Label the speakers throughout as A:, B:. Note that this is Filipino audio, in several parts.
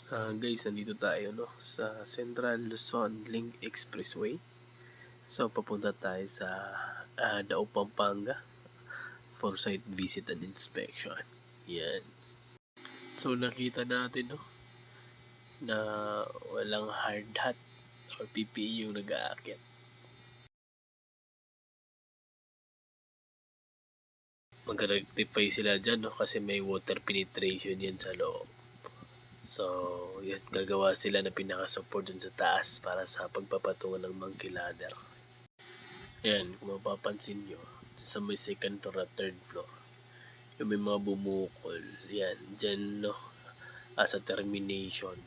A: Guys, nandito tayo sa Central Luzon Link Expressway. So, papunta tayo sa Dao, Pampanga for site visit and inspection. Yan. So, nakita natin na walang hard hat or PPE yung nag-aakyat. Mag-rectify sila dyan kasi may water penetration yan sa loob. So, yan, gagawa sila na pinaka-support dun sa taas para sa pagpapatungan ng monkey ladder. Yan, kung mapapansin nyo, sa may second floor at third floor, yung may mga bumukol, yan, dyan sa termination,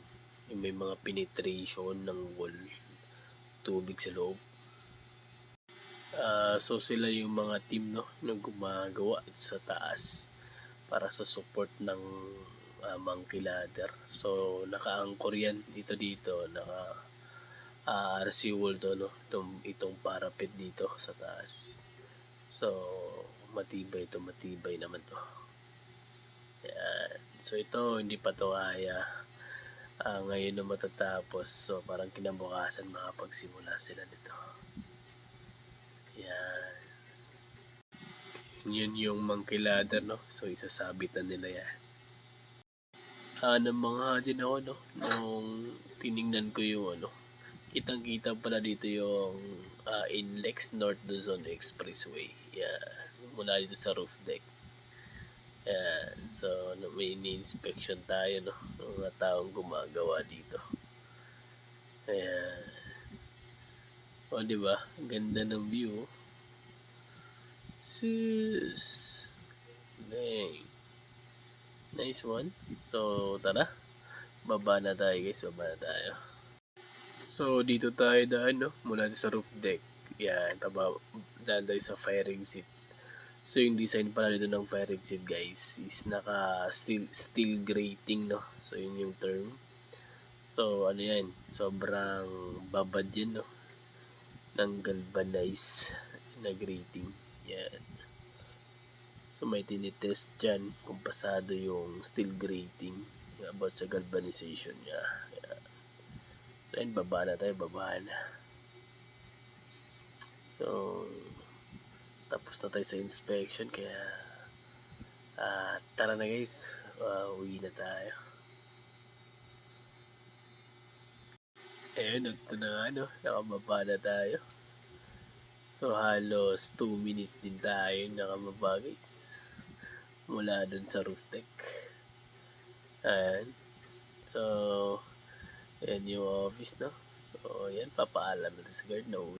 A: yung may mga penetration ng wall, tubig sa loob. So sila yung mga team na gumagawa sa taas para sa support ng monkey ladder. So naka-anchor yan dito, naka RC wall itong parapet dito sa taas. So matibay naman to. Yan. So ito hindi pa to kaya ngayon na matatapos. So parang kinabukasan makapagsimula sila nito. Yan. Yun yung monkey ladder So isasabit na nila yan. Ng mga din ako nung tiningnan ko yung kitang-kita pala dito yung NLEX North Luzon Expressway. Yan. Mula dito sa roof deck. Yan. So may in-inspection tayo ng mga taong gumagawa dito. Ayan. O diba? Ganda ng view. Sis. Dang. Nice one. So tara. Baba na tayo guys. Baba na tayo. So dito tayo daan mula sa roof deck. Yan. Daan tayo sa firing seat. So yung design pala dito ng firing seat guys is naka steel grating So yun yung term. So ano yan. Sobrang babad yan ng galvanized na grating. Yan. So may tinitest dyan kung pasado yung steel grating about sa galvanization niya. Yan. So yun, baba na tayo. So tapos na tayo sa inspection kaya tara na guys. Uwi na tayo. Ayun, ito na nakababa na tayo. So halos 2 minutes din tayo nakababa guys. Mula dun sa roof deck. Ayan. So, yan yung office So, yan, papaalam natin sa guard na